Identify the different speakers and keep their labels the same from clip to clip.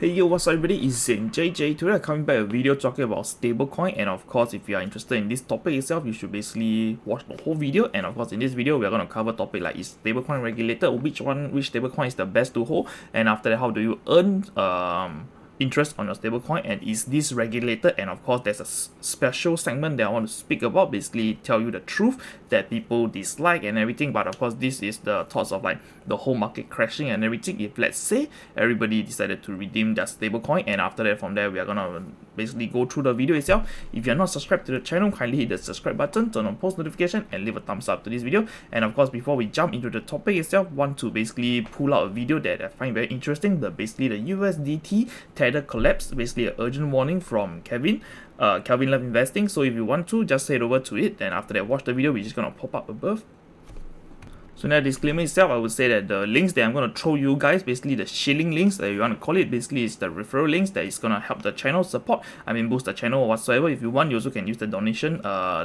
Speaker 1: Hey yo, what's up everybody, it's JJ. Today I'm coming back with a video talking about stablecoin, and of course if you are interested in this topic itself, you should basically watch the whole video. And of course in this video we are going to cover topic like, is stablecoin regulated, which stablecoin is the best to hold, and after that how do you earn interest on your stablecoin, and is this regulated? And of course there's a special segment that I want to speak about, basically tell you the truth that people dislike and everything. But of course this is the thoughts of like the whole market crashing and everything. If let's say everybody decided to redeem their stablecoin, and after that from there we are gonna basically go through the video itself. If you're not subscribed to the channel, kindly hit the subscribe button, turn on post notification, and leave a thumbs up to this video. And of course before we jump into the topic itself, want to basically pull out a video that I find very interesting. Basically the USDT tether collapse, basically an urgent warning from Kelvin Love Investing. So if you want to, just head over to it, and after that watch the video which is gonna pop up above. So now disclaimer itself, I would say that the links that I'm going to throw you guys, basically the shilling links that you want to call it, basically is the referral links that is going to help the channel support, boost the channel or whatsoever. If you want, you also can use the donation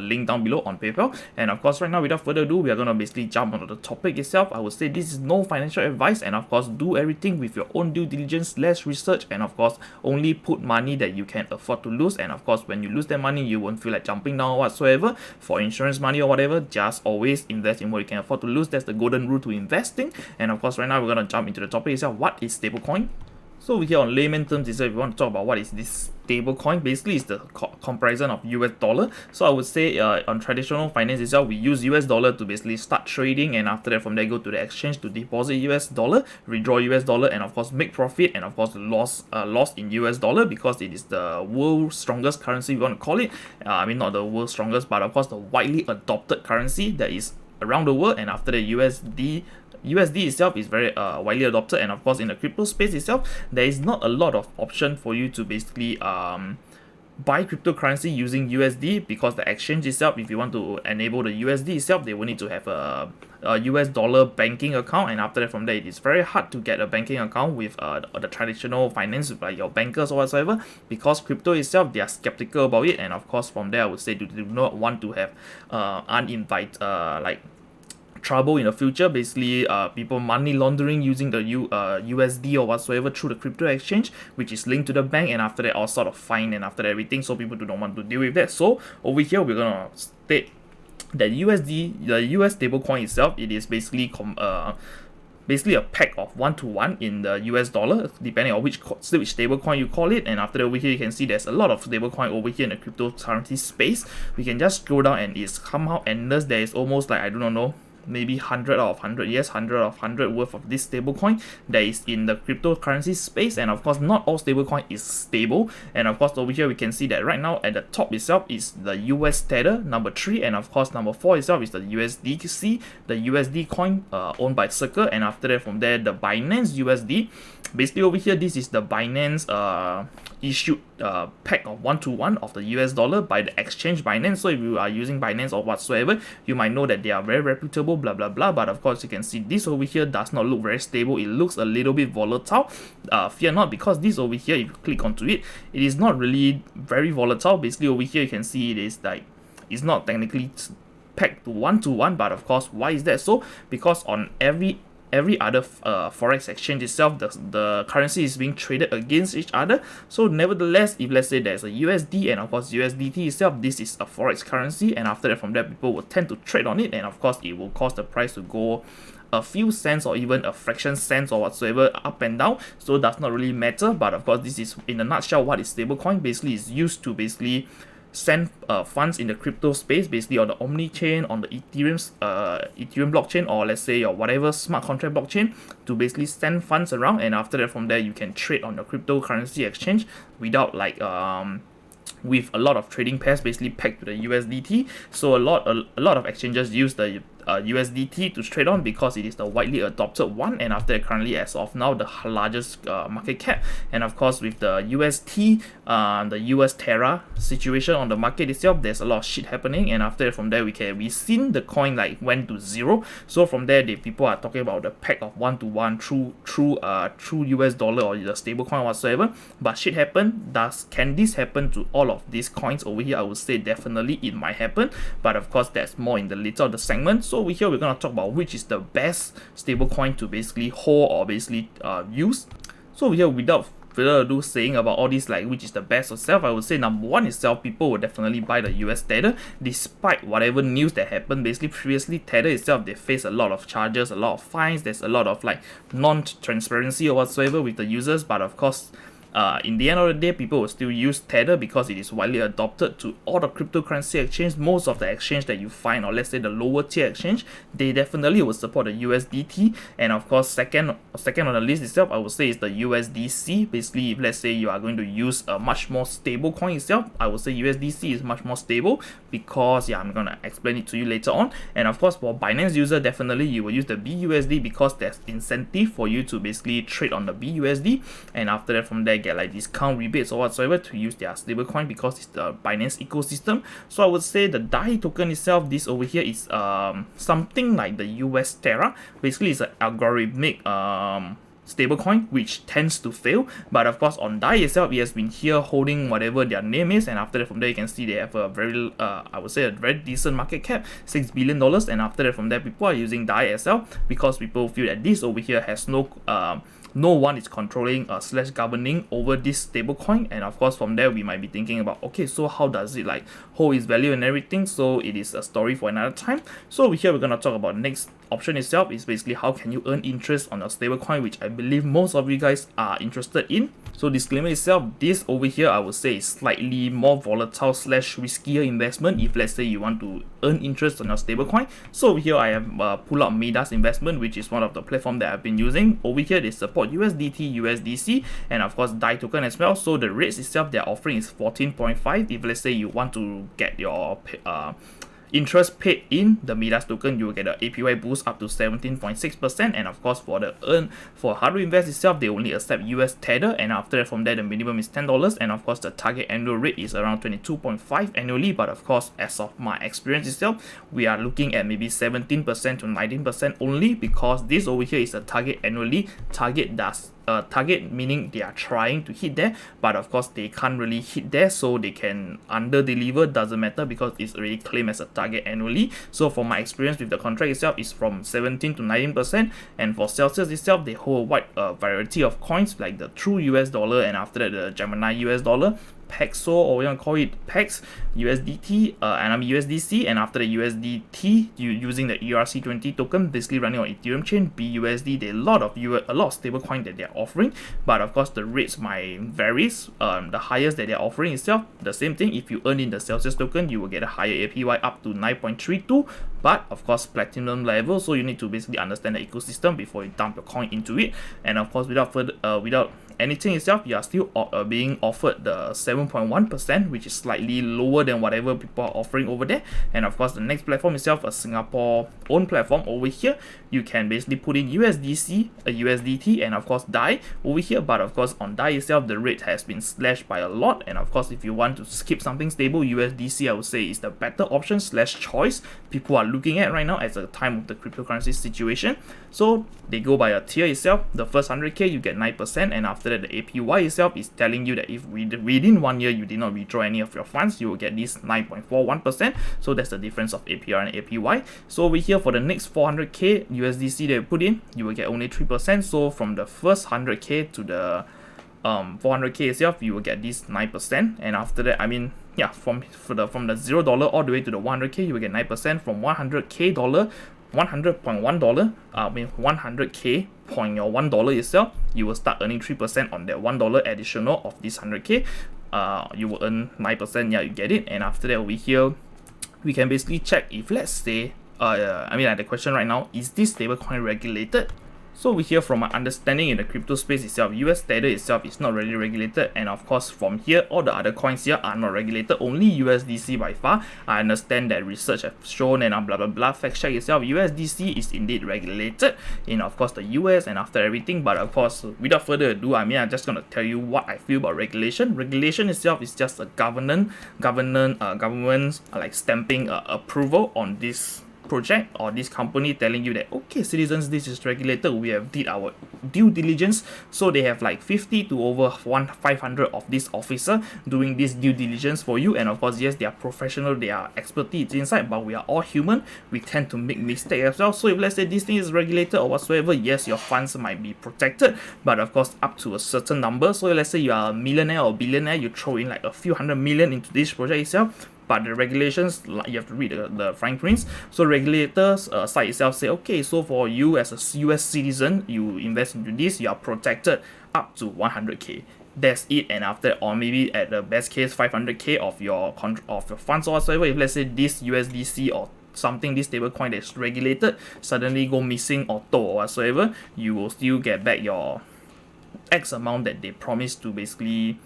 Speaker 1: link down below on PayPal. And of course right now, without further ado, we are going to basically jump onto the topic itself. I would say this is no financial advice, and of course do everything with your own due diligence, less research, and of course only put money that you can afford to lose. And of course when you lose that money, you won't feel like jumping down or whatsoever. For insurance money or whatever, just always invest in what you can afford to lose. That's the golden rule to investing. And of course right now we're going to jump into the topic itself. What is stablecoin? So over here on layman terms itself, if you want to talk about what is this stablecoin, basically it's the comparison of US dollar. So I would say on traditional finance itself, we use US dollar to basically start trading, and after that from there go to the exchange to deposit US dollar, withdraw US dollar, and of course make profit, and of course loss in US dollar, because it is the world's strongest currency, we want to call it. Not the world's strongest, but of course the widely adopted currency that is around the world. And after the USD itself is very widely adopted. And of course in the crypto space itself, there is not a lot of option for you to basically buy cryptocurrency using USD, because the exchange itself, if you want to enable the USD itself, they will need to have a US dollar banking account, and after that from there it is very hard to get a banking account with the traditional finance, like your bankers or whatsoever, because crypto itself, they are skeptical about it. And of course from there I would say do not want to have uninvited trouble in the future, basically people money laundering using the USD or whatsoever through the crypto exchange, which is linked to the bank, and after that all sort of fine, and after that everything, so people do not want to deal with that. So over here we're gonna state that the US stablecoin itself, it is basically basically a peg of 1-to-1 in the US dollar, depending on which stablecoin you call it. And after that over here you can see there's a lot of stablecoin over here in the cryptocurrency space. We can just scroll down and it's somehow endless. There is almost like, I don't know, maybe 100 out of 100, yes, 100 out of 100 worth of this stablecoin that is in the cryptocurrency space. And of course not all stablecoin is stable. And of course over here we can see that right now at the top itself is the US Tether number 3, and of course number 4 itself is the USDC, the USD coin owned by Circle. And after that from there the Binance USD. Basically over here this is the Binance issued pack of 1-to-1 of the US dollar by the exchange Binance. So if you are using Binance or whatsoever, you might know that they are very reputable, blah blah blah. But of course you can see this over here does not look very stable. It looks a little bit volatile. Fear not, because this over here, if you click onto it, it is not really very volatile. Basically over here you can see it is like, it's not technically pegged to 1-to-1. But of course why is that so? Because on every other forex exchange itself, the currency is being traded against each other. So nevertheless, if let's say there's a USD and of course USDT itself, this is a forex currency, and after that from there people will tend to trade on it, and of course it will cause the price to go a few cents or even a fraction cents or whatsoever up and down. So it does not really matter. But of course this is in a nutshell what is stablecoin. Basically is used to basically send funds in the crypto space, basically on the Omni chain, on the Ethereum blockchain, or let's say your whatever smart contract blockchain, to basically send funds around. And after that from there you can trade on the cryptocurrency exchange without like with a lot of trading pairs basically pegged to the USDT. So a lot of exchanges use the USDT to trade on, because it is the widely adopted one, and after that currently as of now the largest market cap. And of course with the UST, the US Terra situation on the market itself, there's a lot of shit happening, and after that from there we seen the coin like went to zero. So from there people are talking about the peg of 1-to-1 through US dollar or the stablecoin whatsoever. But shit happen. Can this happen to all of these coins over here? I would say definitely it might happen, but of course that's more in the later of the segment. So over here we're going to talk about which is the best stablecoin to basically hold or basically use. So over here, without further ado saying about all these, like which is the best itself, I would say number one itself, people will definitely buy the US Tether despite whatever news that happened. Basically previously Tether itself, they face a lot of charges, a lot of fines, there's a lot of like non-transparency or whatsoever with the users, but of course in the end of the day, people will still use Tether because it is widely adopted to all the cryptocurrency exchange. Most of the exchange that you find, or let's say the lower tier exchange, they definitely will support the USDT. And of course, second on the list itself, I would say is the USDC. Basically, if let's say you are going to use a much more stable coin itself, I would say USDC is much more stable because I'm gonna explain it to you later on. And of course, for Binance user, definitely you will use the BUSD because there's incentive for you to basically trade on the BUSD, and after that from there get like discount rebates or whatsoever to use their stablecoin because it's the Binance ecosystem. So I would say the DAI token itself, this over here is something like the US Terra. Basically it's an algorithmic stablecoin which tends to fail, but of course on DAI itself, it has been here holding whatever their name is, and after that from there you can see they have a very I would say a very decent market cap, $6 billion, and after that from there people are using DAI itself because people feel that this over here has no one is controlling slash governing over this stablecoin. And of course from there we might be thinking about, okay, so how does it like hold its value and everything, so it is a story for another time. So over here we're going to talk about the next option itself, is basically how can you earn interest on your stablecoin, which I believe most of you guys are interested in. So disclaimer itself, this over here I would say is slightly more volatile slash riskier investment if let's say you want to earn interest on your stablecoin. So over here I have pulled out Midas Investment, which is one of the platform that I've been using. Over here they support USDT, USDC, and of course DAI token as well. So the rates itself they're offering is 14.5. If let's say you want to get your interest paid in the Midas token, you will get an APY boost up to 17.6%. and of course for Haru Invest itself, they only accept US Tether, and after that from there the minimum is $10, and of course the target annual rate is around 22.5 annually. But of course, as of my experience itself, we are looking at maybe 17% to 19% only, because this over here is a target annually. Target meaning they are trying to hit there, but of course they can't really hit there, so they can under deliver, doesn't matter because it's already claimed as a target annually. So for my experience with the contract itself is from 17 to 19%, and for Celsius itself they hold a wide variety of coins like the True US dollar, and after that the Gemini US dollar, Paxo, or we want to call it Pax, USDT, and USDC, and after the USDT, using the ERC20 token, basically running on Ethereum chain, BUSD. There are a lot of stablecoin that they're offering, but of course the rates might varies. The highest that they're offering itself, the same thing. If you earn in the Celsius token, you will get a higher APY up to 9.32. But of course platinum level, so you need to basically understand the ecosystem before you dump your coin into it. And of course without anything itself, you are still being offered the 7.1%, which is slightly lower than whatever people are offering over there. And of course the next platform itself, a Singapore owned platform over here, you can basically put in USDC, a USDT, and of course DAI over here. But of course on DAI itself the rate has been slashed by a lot, and of course if you want to skip something stable, USDC I would say is the better option slash choice people are looking at right now at the time of the cryptocurrency situation. So they go by a tier itself. The first 100k you get 9%, and after that the APY itself is telling you that if within 1 year you did not withdraw any of your funds, you will get this 9.41%. so that's the difference of APR and APY. So over here for the next 400k USDC that you put in, you will get only 3%. So from the first 100k to the 400k itself, you will get this 9%, and after that, I mean, yeah, from the $0 all the way to the 100k, you will get 9%. From 100k dollar, $100.1, I mean 100k point your $1 itself, you will start earning 3% on that $1 additional of this 100k. You will earn 9%. Yeah, you get it. And after that over here, we can basically check if let's say I mean, like the question right now, is this stablecoin regulated? So we hear from my understanding in the crypto space itself, US Tether itself is not really regulated, and of course from here all the other coins here are not regulated, only USDC by far. I understand that research have shown and blah blah blah, fact check itself, USDC is indeed regulated in of course the US and after everything. But of course without further ado, I mean, I'm just gonna tell you what I feel about regulation. Regulation itself is just a government like stamping approval on this project or this company telling you that, okay, citizens, this is regulated, we have did our due diligence. So they have like 50 to over 500 of this officer doing this due diligence for you. And of course, yes, they are professional, they are expertise inside, but we are all human, we tend to make mistakes as well. So if let's say this thing is regulated or whatsoever, yes, your funds might be protected, but of course up to a certain number. So let's say you are a millionaire or billionaire, you throw in like a few hundred million into this project itself, but the regulations, like you have to read the fine prints. So regulators side itself say, okay, so for you as a US citizen, you invest into this, you are protected up to 100k. That's it. And after, or maybe at the best case 500k of your funds or whatsoever. If let's say this USDC or something, this stablecoin that's regulated, suddenly go missing or tow or whatsoever, you will still get back your X amount that they promised to basically,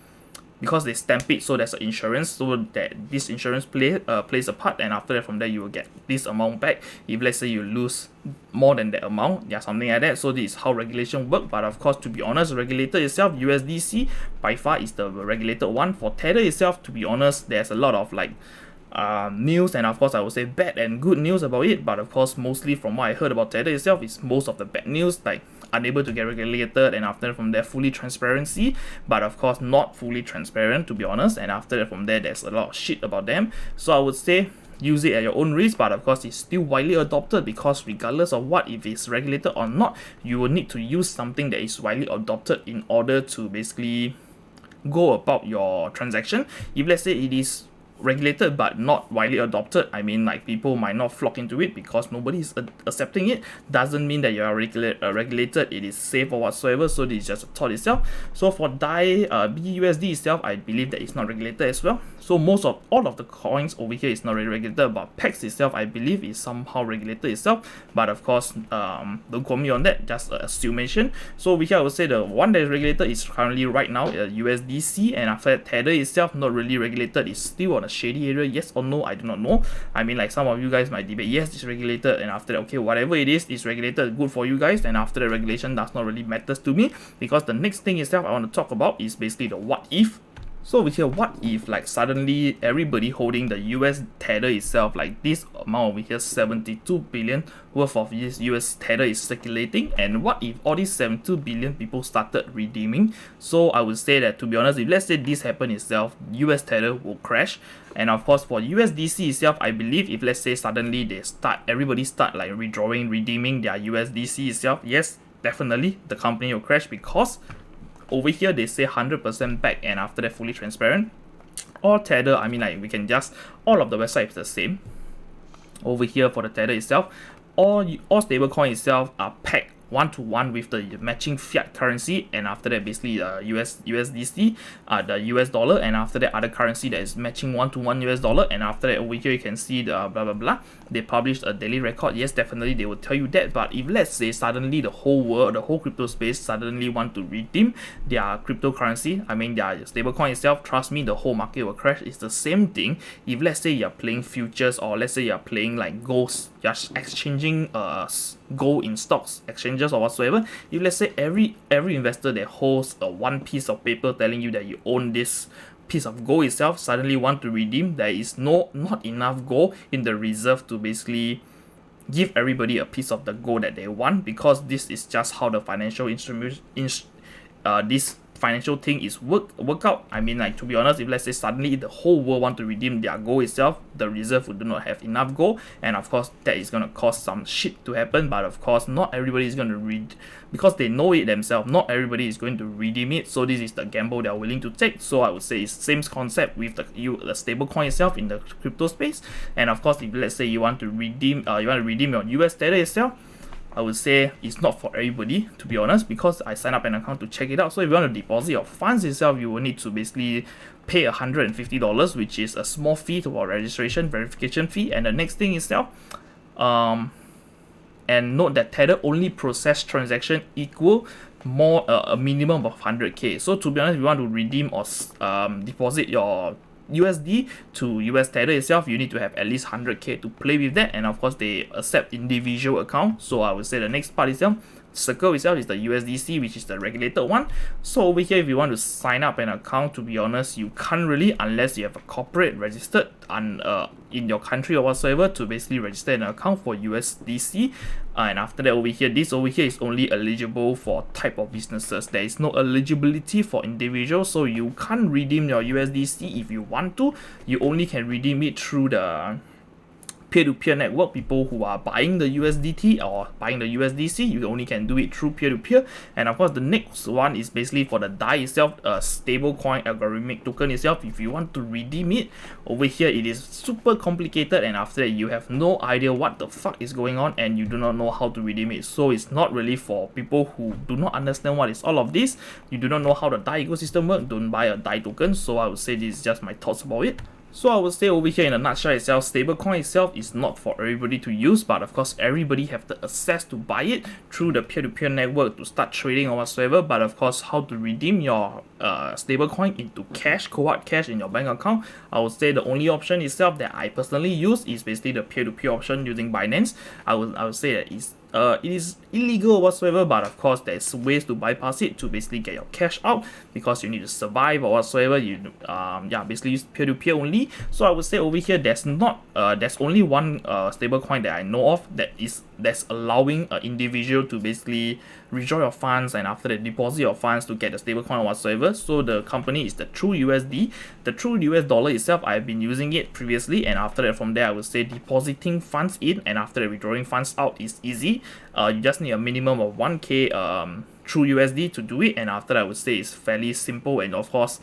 Speaker 1: because they stamp it, so there's an insurance, so that this insurance plays a part, and after that from there you will get this amount back if let's say you lose more than that amount, yeah, something like that. So this is how regulation work. But of course, to be honest, regulator itself, USDC by far is the regulated one. For Tether itself, to be honest, there's a lot of like news, and of course I would say bad and good news about it, but of course mostly from what I heard about Tether itself is most of the bad news, like unable to get regulated, and after that from there fully transparency, but of course not fully transparent, to be honest, and after that from there there's a lot of shit about them. So I would say use it at your own risk, but of course it's still widely adopted, because regardless of what, if it's regulated or not, you will need to use something that is widely adopted in order to basically go about your transaction. If let's say it is regulated but not widely adopted, I mean like people might not flock into it because nobody is accepting it, doesn't mean that you are regulated, it is safe or whatsoever. So this is just a thought itself. So for DAI BUSD itself, I believe that it's not regulated as well. So most of all of the coins over here is not really regulated, but PEX itself I believe is somehow regulated itself, but of course don't quote me on that, just an assumption. So over here I would say the one that is regulated is currently right now USDC, and after that Tether itself not really regulated, is still on a shady area, yes or no, I do not know. I mean like some of you guys might debate, yes it's regulated, and after that okay, whatever it is, it's regulated, good for you guys, and after the regulation does not really matters to me, because the next thing itself I want to talk about is basically the what if. So over here, what if like suddenly everybody holding the US Tether itself, like this amount over here, 72 billion worth of this US Tether is circulating, and what if all these 72 billion people started redeeming? So I would say that, to be honest, if let's say this happen itself, US Tether will crash. And of course for USDC itself, I believe if let's say suddenly everybody start like withdrawing, redeeming their USDC itself, yes, definitely the company will crash, because over here they say 100% back, and after that fully transparent. Or Tether, I mean like we can just, all of the websites the same. Over here for the Tether itself, all stablecoin itself are pegged 1-to-1 with the matching fiat currency, and after that basically USDC, the US dollar, and after that other currency that is matching 1-to-1 US dollar, and after that over here you can see the blah blah blah. They published a daily record, yes, definitely they will tell you that. But if let's say suddenly the whole world, the whole crypto space suddenly want to redeem their cryptocurrency, I mean their stablecoin itself, trust me, the whole market will crash. It's the same thing if let's say you're playing futures, or let's say you're playing like golds, just exchanging gold in stocks exchanges or whatsoever. If let's say every investor that holds one piece of paper telling you that you own this piece of gold itself suddenly want to redeem, there is not enough gold in the reserve to basically give everybody a piece of the gold that they want, because this is just how the financial instrument this financial thing is work out. I mean like, to be honest, if let's say suddenly the whole world want to redeem their gold itself, the reserve would not have enough gold, and of course that is going to cause some shit to happen. But of course not everybody is going to read, because they know it themselves, not everybody is going to redeem it. So this is the gamble they are willing to take. So I would say it's same concept with the stable coin itself in the crypto space. And of course if let's say you want to redeem your US Tether itself, I would say it's not for everybody, to be honest, because I signed up an account to check it out. So if you want to deposit your funds itself, you will need to basically pay $150, which is a small fee to our registration verification fee. And the next thing itself, and note that Tether only process transaction equal more a minimum of 100k. So to be honest, if you want to redeem or deposit your USD to US Tether itself, you need to have at least 100k to play with that. And of course they accept individual account. So I would say the next part itself, circle itself is the USDC, which is the regulated one. So over here, if you want to sign up an account, to be honest, you can't really, unless you have a corporate registered in your country or whatsoever, to basically register an account for USDC. And after that, over here, this over here is only eligible for type of businesses. There is no eligibility for individuals, so you can't redeem your USDC if you want to. You only can redeem it through the peer-to-peer network. People who are buying the USDT or buying the USDC, you only can do it through peer-to-peer. And of course, the next one is basically for the DAI itself, a stablecoin algorithmic token itself. If you want to redeem it, over here it is super complicated, and after that you have no idea what the fuck is going on and you do not know how to redeem it. So it's not really for people who do not understand what is all of this. You do not know how the DAI ecosystem works, don't buy a DAI token. So I would say this is just my thoughts about it. So I would say over here in a nutshell itself, stablecoin itself is not for everybody to use, but of course everybody have the access to buy it through the peer-to-peer network to start trading or whatsoever. But of course, how to redeem your stablecoin into cash, cohort cash in your bank account, I would say the only option itself that I personally use is basically the peer-to-peer option using Binance. I would say that it is illegal whatsoever, but of course there's ways to bypass it to basically get your cash out, because you need to survive or whatsoever. You basically use peer-to-peer only. So I would say over here there's only one stablecoin that I know of that's allowing an individual to basically withdraw your funds and after that deposit your funds to get the stablecoin or whatsoever. So the company is the True USD. The True US dollar itself, I've been using it previously, and after that from there I would say depositing funds in and after that withdrawing funds out is easy. You just need a minimum of 1k True USD to do it, and after that I would say it's fairly simple, and of course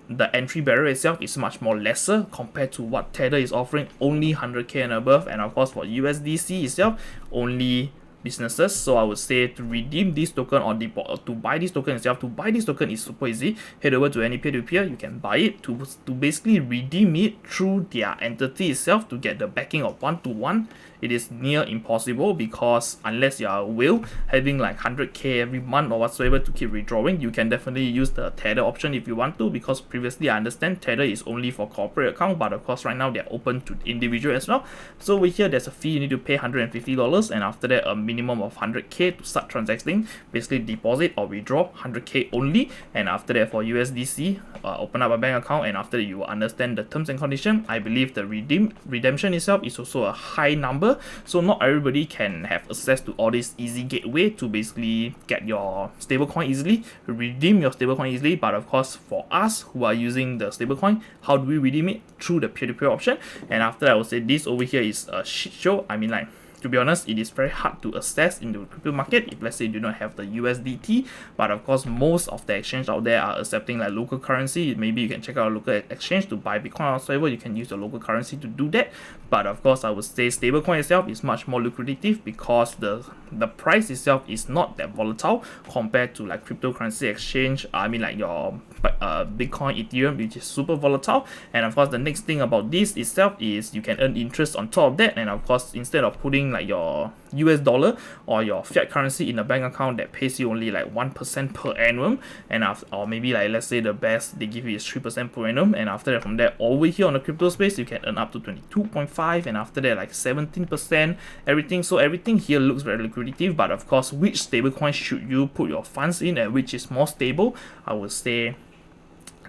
Speaker 1: the entry barrier itself is much more lesser compared to what Tether is offering, only 100k and above, and of course for USDC itself only businesses. So I would say to redeem this token or to buy this token itself, to buy this token is super easy. Head over to any peer-to-peer, you can buy it. To basically redeem it through their entity itself to get the backing of 1-to-1, it is near impossible, because unless you are a whale having like 100k every month or whatsoever to keep withdrawing, you can definitely use the Tether option if you want to, because previously I understand Tether is only for corporate account, but of course right now they're open to individual as well. So over here there's a fee, you need to pay $150, and after that a minimum of 100k to start transacting. Basically deposit or withdraw 100k only, and after that for USDC open up a bank account, and after that you will understand the terms and conditions. I believe the redemption itself is also a high number, so not everybody can have access to all this easy gateway to basically get your stablecoin easily, redeem your stablecoin easily. But of course for us who are using the stablecoin, how do we redeem it? Through the peer-to-peer option. And after that I would say this over here is a shit show. I mean, like, to be honest, it is very hard to access in the crypto market if let's say you do not have the USDT. But of course most of the exchanges out there are accepting like local currency. Maybe you can check out a local exchange to buy Bitcoin or whatsoever. You can use the local currency to do that. But of course I would say stablecoin itself is much more lucrative, because the price itself is not that volatile compared to like cryptocurrency exchange. I mean like your Bitcoin, Ethereum, which is super volatile. And of course the next thing about this itself is you can earn interest on top of that. And of course instead of putting like your US dollar or your fiat currency in a bank account that pays you only like 1% per annum, and or maybe like let's say the best they give you is 3% per annum, and after that from there over here on the crypto space you can earn up to 22.5, and after that like 17%, everything. So everything here looks very lucrative. But of course, which stablecoin should you put your funds in and which is more stable? I would say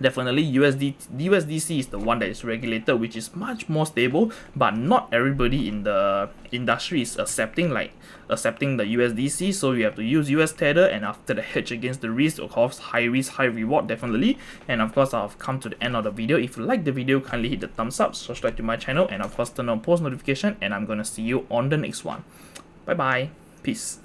Speaker 1: definitely USDC is the one that is regulated, which is much more stable, but not everybody in the industry is accepting the USDC. So you have to use US Tether, and after the hedge against the risk, of course high risk high reward definitely. And of course I've come to the end of the video. If you like the video, kindly hit the thumbs up, subscribe to my channel, and of course turn on post notification, and I'm gonna see you on the next one. Bye bye, peace.